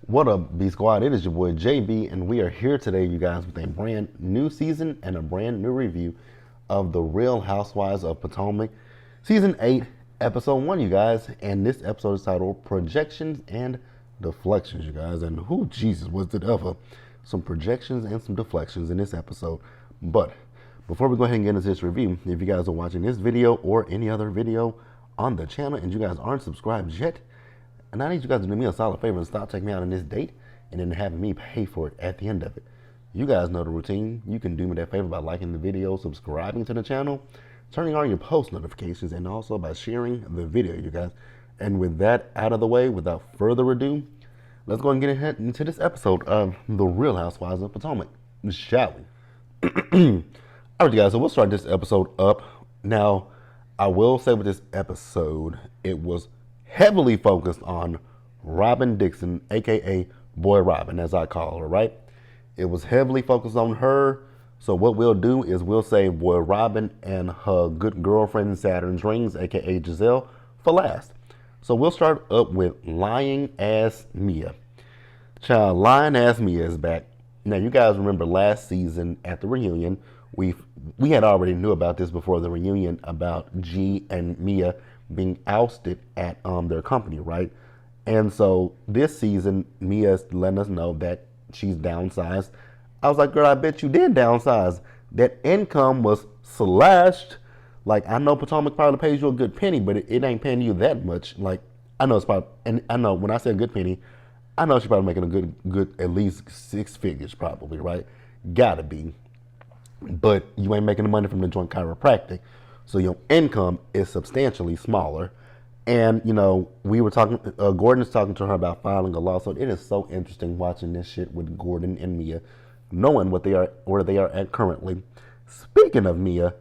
What up, B Squad? It is your boy JB, and we are here today, you guys, with a brand new season and a brand new review of The Real Housewives of Potomac, Season 8, Episode 1, you guys. And this episode is titled Projections and Deflections, you guys. And who, Jesus, was it ever? Some projections and some deflections in this episode. But before we go ahead and get into this review, if you guys are watching this video or any other video on the channel and you guys aren't subscribed yet, and I need you guys to do me a solid favor and stop taking me out on this date and then having me pay for it at the end of it. You guys know the routine. You can do me that favor by liking the video, subscribing to the channel, turning on your post notifications, and also by sharing the video, you guys. And with that out of the way, without further ado, let's go and get ahead into this episode of The Real Housewives of Potomac, shall we? All right, you guys, so we'll start this episode up. Now, I will say with this episode, it was heavily focused on Robyn Dixon, aka Boy Robyn, as I call her, right? It was heavily focused on her. So what we'll do is we'll save Boy Robyn and her good girlfriend Saturn's Rings, aka Zelle, for last. So we'll start up with lying ass Mia. Child, lying ass Mia is back. Now you guys remember last season at the reunion, we had already knew about this before the reunion about G and Mia being ousted at their company, right? And so this season, Mia's letting us know that she's downsized. I was like, girl, I bet you did downsize. That income was slashed. Like, I know Potomac probably pays you a good penny, but it ain't paying you that much. Like, I know it's probably, and I know when I say a good penny, I know she's probably making a good at least 6 figures probably, right? Gotta be. But you ain't making the money from the joint chiropractic. So your income is substantially smaller. And, you know, we were talking, Gordon is talking to her about filing a lawsuit. It is so interesting watching this shit with Gordon and Mia, knowing where they are at currently. Speaking of Mia,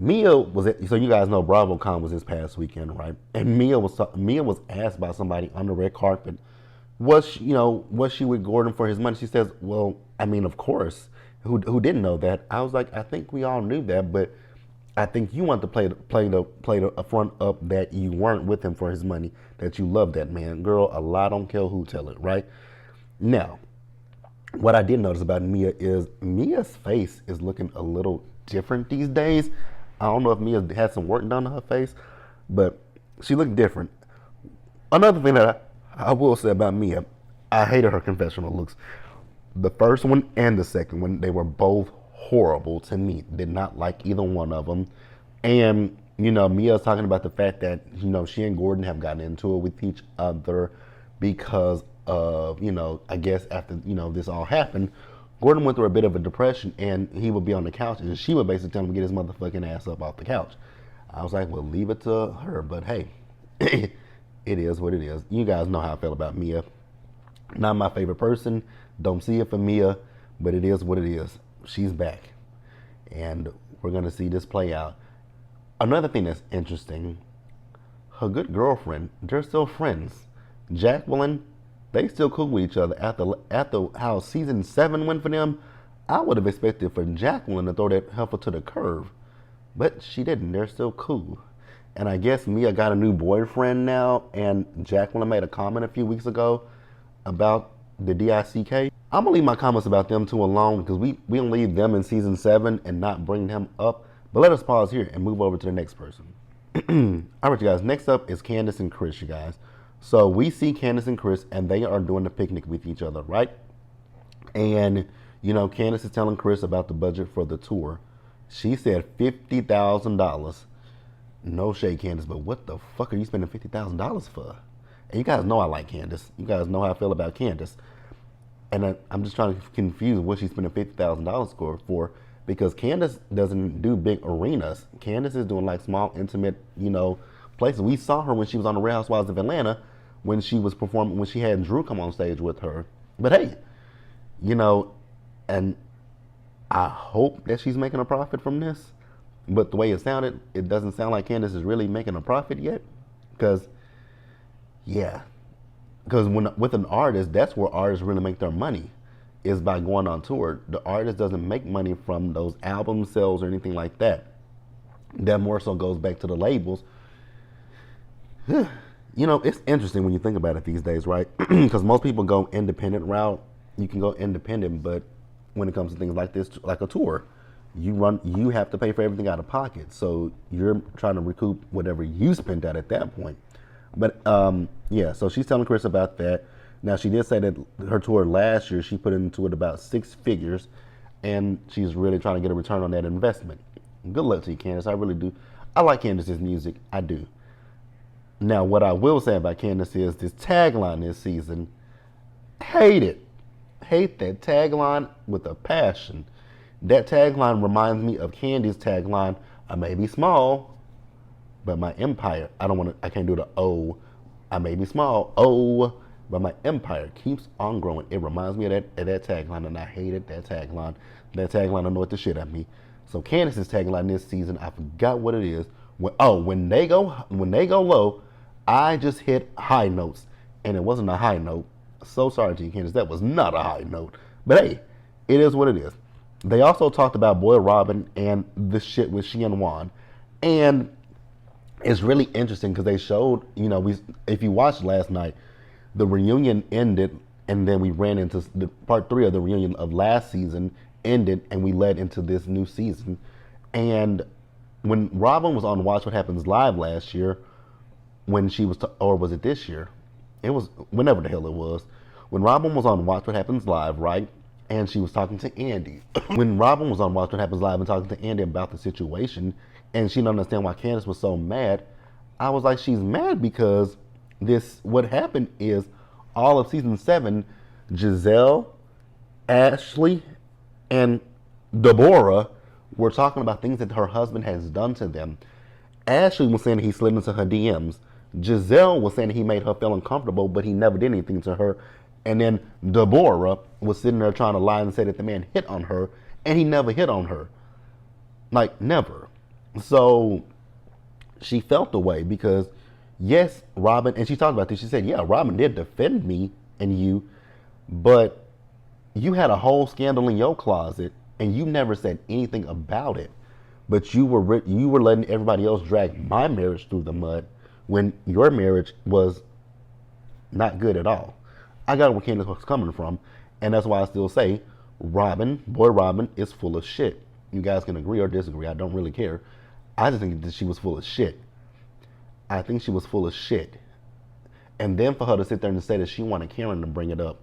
so you guys know BravoCon was this past weekend, right? And Mia was asked by somebody on the red carpet, was she with Gordon for his money? She says, well, I mean, of course. Who didn't know that? I was like, I think we all knew that, but I think you want to play the front up that you weren't with him for his money, that you love that man. Girl, a lie don't kill who tell it, right? Now, what I did notice about Mia is Mia's face is looking a little different these days. I don't know if Mia had some work done to her face, but she looked different. Another thing that I will say about Mia, I hated her confessional looks. The first one and the second one, they were both horrible to me. Did not like either one of them. And, you know, Mia's talking about the fact that, you know, she and Gordon have gotten into it with each other because of, you know, I guess after, you know, this all happened, Gordon went through a bit of a depression and he would be on the couch and she would basically tell him to get his motherfucking ass up off the couch. I was like, well, leave it to her. But hey, it is what it is. You guys know how I feel about Mia. Not my favorite person. Don't see it for Mia, but it is what it is. She's back. And we're going to see this play out. Another thing that's interesting, her good girlfriend, they're still friends. Jacqueline, they still cool with each other. After how season 7 went for them, I would have expected for Jacqueline to throw that heifer to the curb. But she didn't. They're still cool. And I guess Mia got a new boyfriend now, and Jacqueline made a comment a few weeks ago about the DICK. I'm gonna leave my comments about them two alone because we'll leave them in season 7 and not bring them up. But let us pause here and move over to the next person. All right, you guys. Next up is Candace and Chris, you guys. So we see Candace and Chris, and they are doing the picnic with each other, right? And you know, Candace is telling Chris about the budget for the tour. She said $50,000. No shade, Candace, but what the fuck are you spending $50,000 for? And you guys know I like Candace. You guys know how I feel about Candace. And I'm just trying to confuse what she's spending $50,000 for because Candace doesn't do big arenas. Candace is doing like small, intimate, you know, places. We saw her when she was on the Real Housewives of Atlanta when she was performing, when she had Drew come on stage with her. But hey, you know, and I hope that she's making a profit from this. But the way it sounded, it doesn't sound like Candace is really making a profit yet. Because, yeah. Because with an artist, that's where artists really make their money, is by going on tour. The artist doesn't make money from those album sales or anything like that. That more so goes back to the labels. It's interesting when you think about it these days, right? Because most people go independent route. You can go independent, but when it comes to things like this, like a tour, you have to pay for everything out of pocket. So you're trying to recoup whatever you spent at that point. But yeah, so she's telling Chris about that. Now she did say that her tour last year, she put into it about 6 figures, and she's really trying to get a return on that investment. Good luck to you, Candace. I really do. I like Candace's music. I do. Now, what I will say about Candace is this tagline this season. Hate it. Hate that tagline with a passion. That tagline reminds me of Candy's tagline. I may be small, but my empire. I can't do the O. I may be small. Oh, but my empire keeps on growing. It reminds me of that tagline, and I hated that tagline. That tagline annoyed the shit out of me. So Candace's tagline this season, I forgot what it is. When they go low, I just hit high notes, and it wasn't a high note. So sorry to you, Candace. That was not a high note. But hey, it is what it is. They also talked about Boy Robyn and this shit with she and Juan, and it's really interesting because they showed, if you watched last night, the reunion ended, and then we ran into the part 3 of the reunion of last season ended, and we led into this new season. And when Robyn was on Watch What Happens Live last year, when she was, or was it this year? It was whenever the hell it was. When Robyn was on Watch What Happens Live, right? And she was talking to Andy. When Robyn was on Watch What Happens Live and talking to Andy about the situation, and she didn't understand why Candace was so mad, I was like, she's mad because what happened is all of season 7, Giselle, Ashley, and Deborah were talking about things that her husband has done to them. Ashley was saying he slid into her DMs. Giselle was saying he made her feel uncomfortable, but he never did anything to her. And then Deborah was sitting there trying to lie and say that the man hit on her, and he never hit on her. Like, never. So she felt the way because, yes, Robyn, and she talked about this, she said, yeah, Robyn did defend me and you, but you had a whole scandal in your closet, and you never said anything about it. But you were letting everybody else drag my marriage through the mud when your marriage was not good at all. I got where Candace was coming from, and that's why I still say Boy Robyn is full of shit. You guys can agree or disagree. I don't really care. I just think that she was full of shit. I think she was full of shit. And then for her to sit there and say that she wanted Karen to bring it up.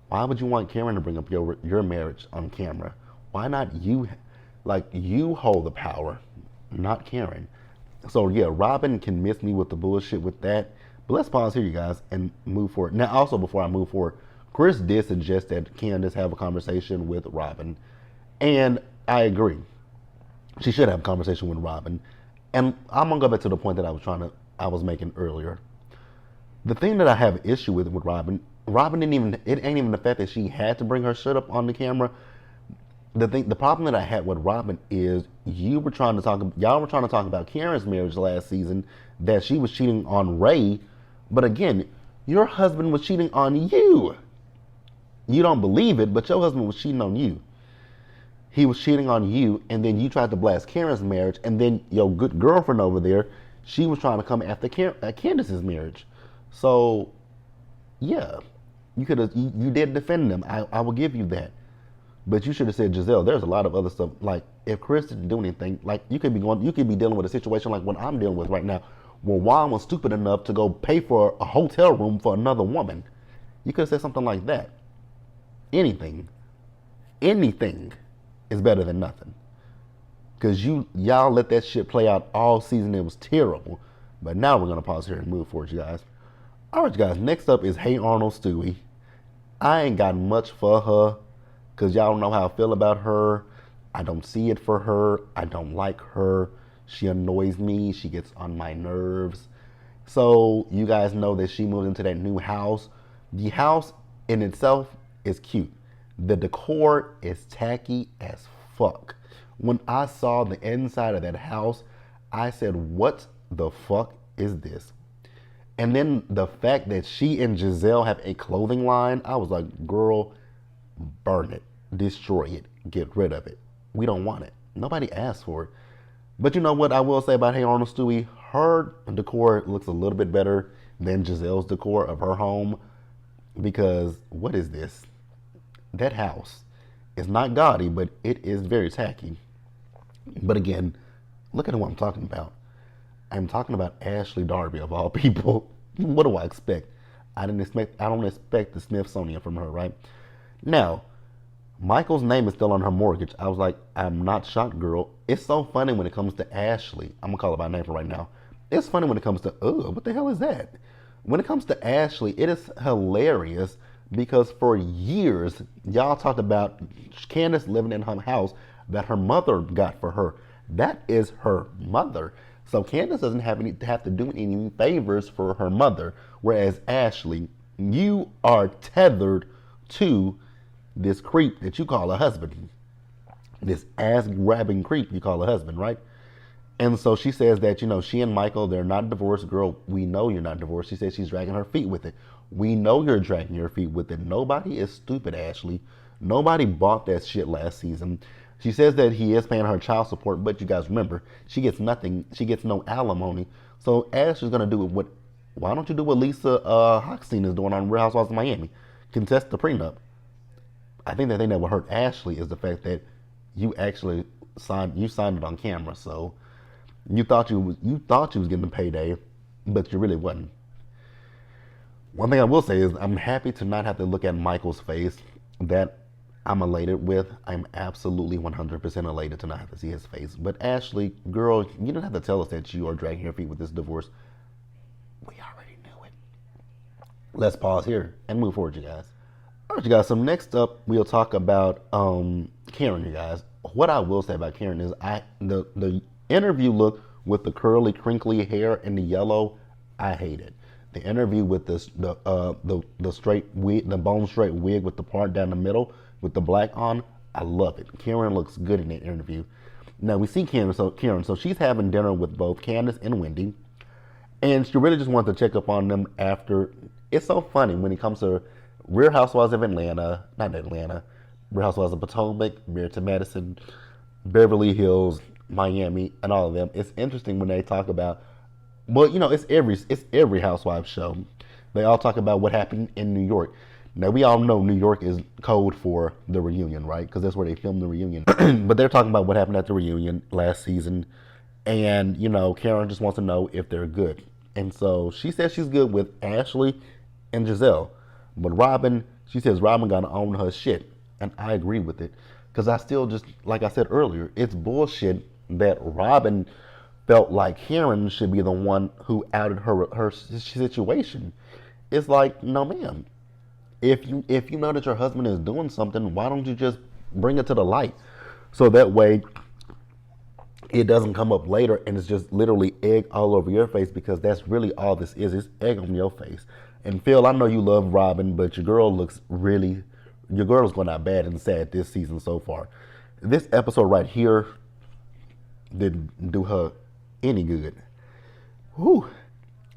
Why would you want Karen to bring up your marriage on camera? Why not you? Like, you hold the power, not Karen. So yeah, Robyn can miss me with the bullshit with that. But let's pause here, you guys, and move forward. Now, also before I move forward, Chris did suggest that Candace have a conversation with Robyn, and I agree. She should have a conversation with Robyn. And I'm gonna go back to the point that I was making earlier. The thing that I have an issue with Robyn it ain't even the fact that she had to bring her shit up on the camera. The problem that I had with Robyn is y'all were trying to talk about Karen's marriage last season, that she was cheating on Ray, but again, your husband was cheating on you. You don't believe it, but your husband was cheating on you. He was cheating on you, and then you tried to blast Karen's marriage, and then your good girlfriend over there, she was trying to come after Candace's marriage. So, yeah, you did defend them. I will give you that. But you should have said, Giselle, there's a lot of other stuff. Like, if Chris didn't do anything, like, you could be dealing with a situation like what I'm dealing with right now, where Juan was stupid enough to go pay for a hotel room for another woman. You could have said something like that. Anything is better than nothing. Because y'all let that shit play out all season. It was terrible. But now we're going to pause here and move forward, you guys. All right, you guys. Next up is Hey Arnold Stewie. I ain't got much for her, because y'all don't know how I feel about her. I don't see it for her. I don't like her. She annoys me. She gets on my nerves. So you guys know that she moved into that new house. The house in itself is cute. The decor is tacky as fuck. When I saw the inside of that house, I said, what the fuck is this? And then the fact that she and Giselle have a clothing line, I was like, girl, burn it, destroy it, get rid of it. We don't want it. Nobody asked for it. But you know what I will say about Hey Arnold Stewie? Her decor looks a little bit better than Giselle's decor of her home. Because what is this? That house is not gaudy, but it is very tacky. But again, look at what I'm talking about. I'm talking about Ashley Darby of all people. What do I expect? I don't expect the Smithsonian from her, right? Now, Michael's name is still on her mortgage. I was like, I'm not shocked, girl. It's so funny when it comes to Ashley. I'm gonna call her by name for right now. It's funny when it comes to, what the hell is that? When it comes to Ashley, it is hilarious because for years, y'all talked about Candace living in her house that her mother got for her. That is her mother. So Candace doesn't have to do any favors for her mother. Whereas Ashley, you are tethered to this creep that you call a husband. This ass-grabbing creep you call a husband, right? And so she says that, she and Michael, they're not divorced. Girl, we know you're not divorced. She says she's dragging her feet with it. We know you're dragging your feet with it. Nobody is stupid, Ashley. Nobody bought that shit last season. She says that he is paying her child support, but you guys remember, she gets nothing. She gets no alimony. So Ashley's going to do what, why don't you do what Lisa Hochstein is doing on Real Housewives of Miami? Contest the prenup. I think the thing that would hurt Ashley is the fact that you actually signed it on camera. So you thought you was getting a payday, but you really wasn't. One thing I will say is I'm happy to not have to look at Michael's face. That I'm elated with. I'm absolutely 100% elated to not have to see his face. But Ashley, girl, you don't have to tell us that you are dragging your feet with this divorce. We already knew it. Let's pause here and move forward, you guys. All right, you guys. So next up, we'll talk about Karen, you guys. What I will say about Karen is the interview look with the curly, crinkly hair and the yellow, I hate it. The interview with the straight wig, the bone straight wig with the part down the middle with the black on, I love it. Karen looks good in that interview. Now we see Karen, so she's having dinner with both Candace and Wendy, and she really just wants to check up on them after. It's so funny when it comes to Real Housewives of Atlanta, not Atlanta, Real Housewives of Potomac, Married to Madison, Beverly Hills, Miami, and all of them. It's interesting when they talk about, well, it's every Housewives show. They all talk about what happened in New York. Now, we all know New York is code for the reunion, right? Because that's where they filmed the reunion. But they're talking about what happened at the reunion last season. And, Karen just wants to know if they're good. And so she says she's good with Ashley and Giselle. But Robyn, she says Robyn got to own her shit. And I agree with it. Because I still just, like I said earlier, it's bullshit that Robyn felt like Karen should be the one who outed her situation. It's like, no, ma'am. If you know that your husband is doing something, why don't you just bring it to the light? So that way it doesn't come up later and it's just literally egg all over your face, because that's really all this is. It's egg on your face. And Phil, I know you love Robyn, but your girl is going out bad and sad this season so far. This episode right here didn't do her any good. Whew.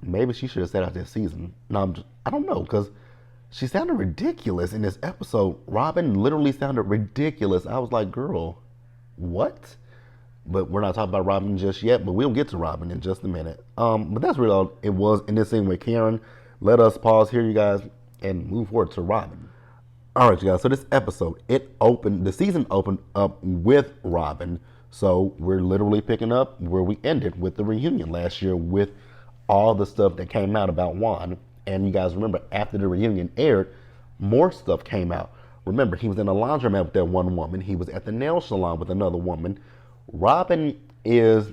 Maybe she should have sat out this season. No, I don't know, because she sounded ridiculous in this episode. Robyn literally sounded ridiculous. I was like, girl, what? But we're not talking about Robyn just yet, but we'll get to Robyn in just a minute. But that's really all it was in this scene with Karen. Let us pause here, you guys, and move forward to Robyn. All right, you guys, so this episode, the season opened up with Robyn. So we're literally picking up where we ended with the reunion last year with all the stuff that came out about Juan. And you guys remember, after the reunion aired, more stuff came out. Remember, he was in a laundromat with that one woman. He was at the nail salon with another woman. Robyn is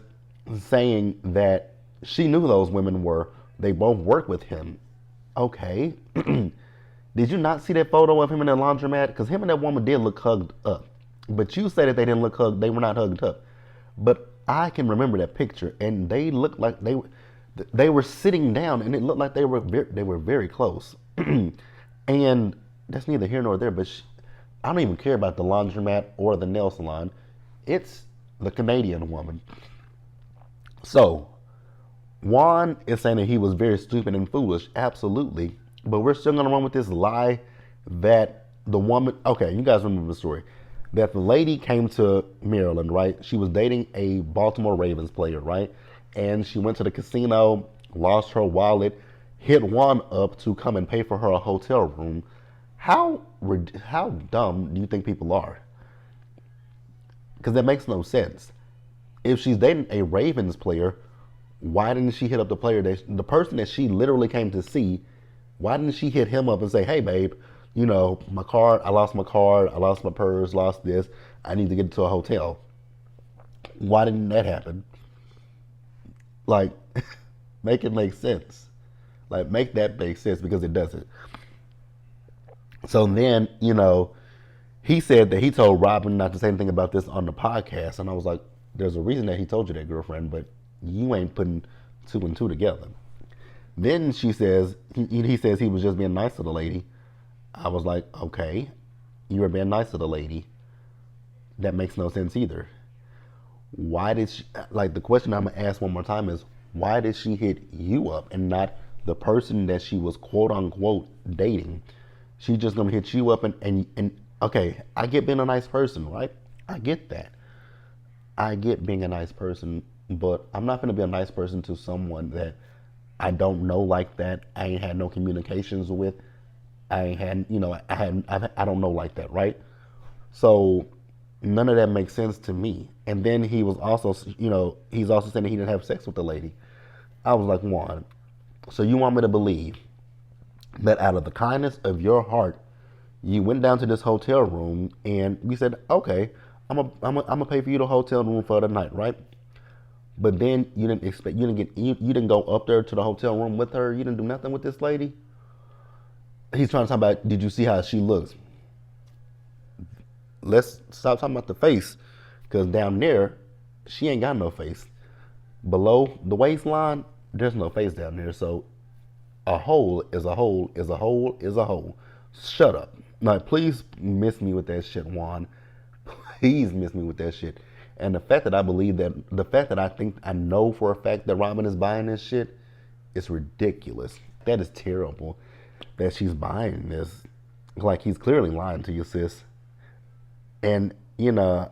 saying that she knew those women they both worked with him. Okay. Did you not see that photo of him in the laundromat? Because him and that woman did look hugged up. But you said that they didn't look hugged. They were not hugged up. But I can remember that picture, and they looked like they were sitting down, and it looked like they were very close. And that's neither here nor there. But I don't even care about the laundromat or the nail salon. It's the Canadian woman. So Juan is saying that he was very stupid and foolish. Absolutely. But we're still going to run with this lie that the woman, okay, you guys remember the story, that the lady came to Maryland, right? She was dating a Baltimore Ravens player, right? And she went to the casino, lost her wallet. hit Juan up to come and pay for her a hotel room. How dumb do you think people are? Because that makes no sense. If she's dating a Ravens player, why didn't she hit up the person that she literally came to see? Why didn't she hit him up and say, "Hey, babe, my card. I lost my card. I lost my purse. Lost this. I need to get to a hotel." Why didn't that happen? Like, make it make sense. Like, make that make sense, because it doesn't. So then, he said that he told Robyn not to say anything about this on the podcast. And I was like, there's a reason that he told you that, girlfriend, but you ain't putting two and two together. Then she says, he says he was just being nice to the lady. I was like, okay, you were being nice to the lady. That makes no sense either. Why did she, like, the question I'm going to ask one more time is, why did she hit you up and not the person that she was quote unquote dating? She's just going to hit you up and okay, I get being a nice person, right? I get that. I get being a nice person, but I'm not going to be a nice person to someone that I don't know like that. I ain't had no communications with. I ain't had, I don't know like that, right? So none of that makes sense to me. And then he was also, he's also saying that he didn't have sex with the lady. I was like, Juan, so you want me to believe that out of the kindness of your heart, you went down to this hotel room and you said, okay, I'm gonna pay for you the hotel room for the night, right? But then you didn't go up there to the hotel room with her. You didn't do nothing with this lady. He's trying to talk about, did you see how she looks? Let's stop talking about the face, because down there, she ain't got no face. Below the waistline, there's no face down there. So a hole is a hole is a hole is a hole. Shut up. Now, please miss me with that shit, Juan. Please miss me with that shit. And the fact that I think I know for a fact that Robyn is buying this shit is ridiculous. That is terrible that she's buying this. Like, he's clearly lying to you, sis. And, I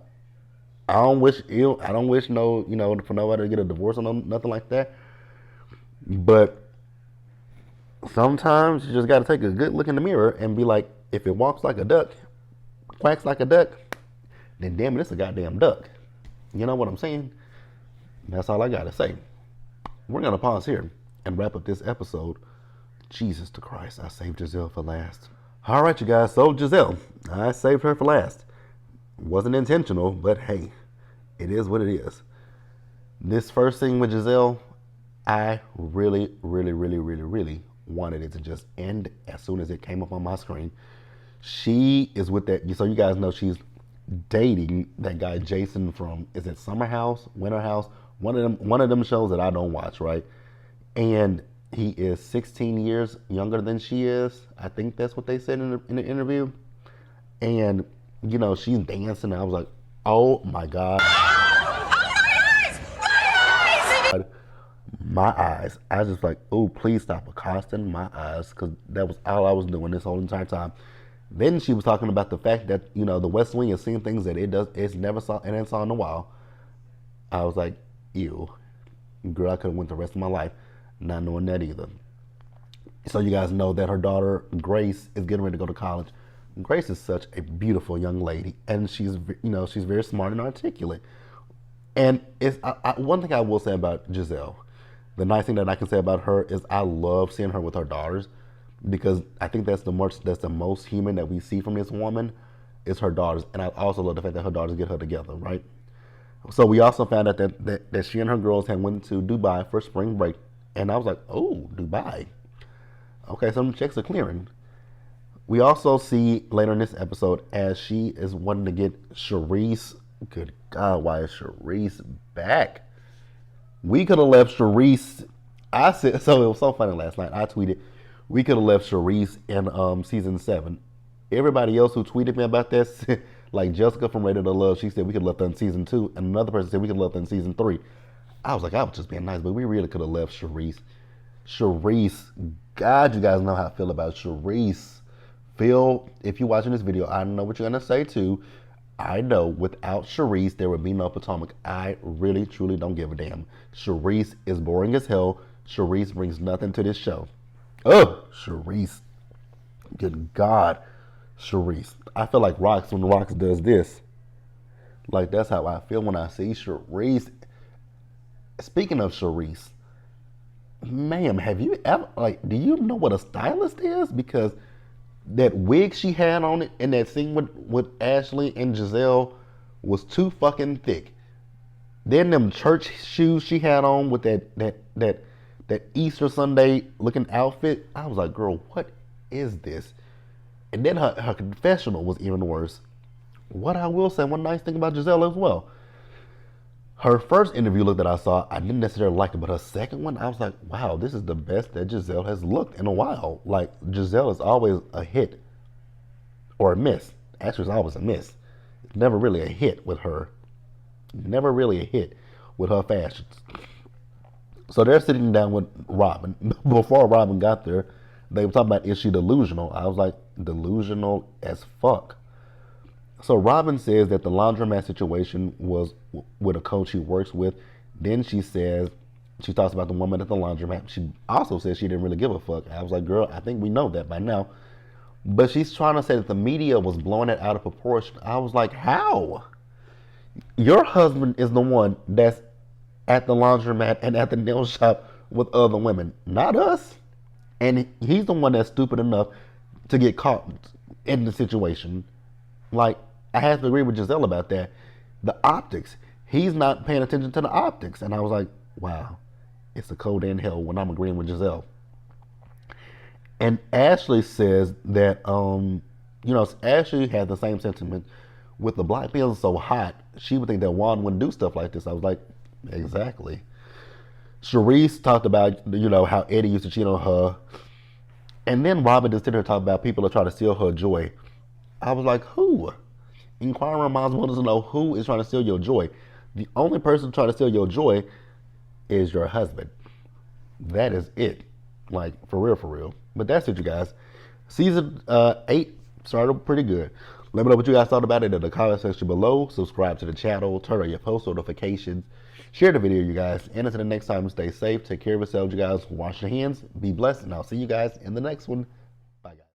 don't wish no, for nobody to get a divorce or nothing like that. But sometimes you just got to take a good look in the mirror and be like, if it walks like a duck, quacks like a duck, then damn it, it's a goddamn duck. You know what I'm saying? That's all I got to say. We're going to pause here and wrap up this episode. Jesus to Christ, I saved Giselle for last. All right, you guys, so Giselle, I saved her for last. Wasn't intentional, but hey, it is what it is. This first thing with Giselle, I really, really, really, really, really wanted it to just end as soon as it came up on my screen. She is with that, so you guys know she's dating that guy Jason from, is it Summer House, Winter House? One of them shows that I don't watch, right? And he is 16 years younger than she is. I think that's what they said in the interview. And she's dancing, and I was like, oh my God. My eyes. I was just like, oh, please stop accosting my eyes, because that was all I was doing this whole entire time. Then she was talking about the fact that, the West Wing is seeing things that it never saw in a while. I was like, ew. Girl, I could have went the rest of my life not knowing that either. So you guys know that her daughter, Grace, is getting ready to go to college. Grace is such a beautiful young lady, and she's very smart and articulate. And one thing I will say about Giselle, the nice thing that I can say about her is I love seeing her with her daughters, because I think that's the most human that we see from this woman is her daughters. And I also love the fact that her daughters get her together, right? So we also found out that she and her girls had went to Dubai for spring break. And I was like, oh, Dubai. Okay, some checks are clearing. We also see later in this episode as she is wanting to get Charisse. Good God, why is Charisse back? We could have left Charisse. I said, so it was so funny last night. I tweeted, we could have left Charisse in season 7. Everybody else who tweeted me about this, like Jessica from Rated to Love, she said we could have left her in season 2. And another person said we could have left her in season 3. I was like, I was just being nice, but we really could have left Charisse. Charisse, God, you guys know how I feel about Charisse. Phil, if you're watching this video, I know what you're going to say too. I know without Charisse, there would be no Potomac. I really, truly don't give a damn. Charisse is boring as hell. Charisse brings nothing to this show. Oh, Sharice. Good God, Sharice. I feel like Rox when Rox does this. Like, that's how I feel when I see Sharice. Speaking of Sharice, ma'am, have you ever, like, do you know what a stylist is? Because that wig she had on it in that scene with Ashley and Giselle was too fucking thick. Then them church shoes she had on with that Easter Sunday looking outfit, I was like, girl, what is this? And then her confessional was even worse. What I will say, one nice thing about Giselle as well. Her first interview look that I saw, I didn't necessarily like it, but her second one, I was like, wow, this is the best that Giselle has looked in a while. Like, Giselle is always a hit or a miss. Actually, it's always a miss. It's never really a hit with her. Never really a hit with her fashions. So they're sitting down with Robyn. Before Robyn got there, they were talking about, is she delusional? I was like, delusional as fuck. So Robyn says that the laundromat situation was with a coach he works with. Then she says, she talks about the woman at the laundromat. She also says she didn't really give a fuck. I was like, girl, I think we know that by now. But she's trying to say that the media was blowing it out of proportion. I was like, how? Your husband is the one that's at the laundromat and at the nail shop with other women, not us. And he's the one that's stupid enough to get caught in the situation. Like, I have to agree with Giselle about that. The optics. He's not paying attention to the optics. And I was like, wow, it's a cold in hell when I'm agreeing with Giselle. And Ashley says that, Ashley had the same sentiment. With the black being so hot, she would think that Juan wouldn't do stuff like this. I was like, exactly. Sharice talked about, how Eddie used to cheat on her. And then Robyn just sitting here talking about people are trying to steal her joy. I was like, who? Inquiring minds want to know who is trying to steal your joy. The only person trying to steal your joy is your husband. That is it. Like, for real, for real. But that's it, you guys. Season 8 started pretty good. Let me know what you guys thought about it in the comment section below. Subscribe to the channel. Turn on your post notifications. Share the video, you guys. And until the next time, stay safe. Take care of yourselves, you guys. Wash your hands. Be blessed. And I'll see you guys in the next one. Bye, guys.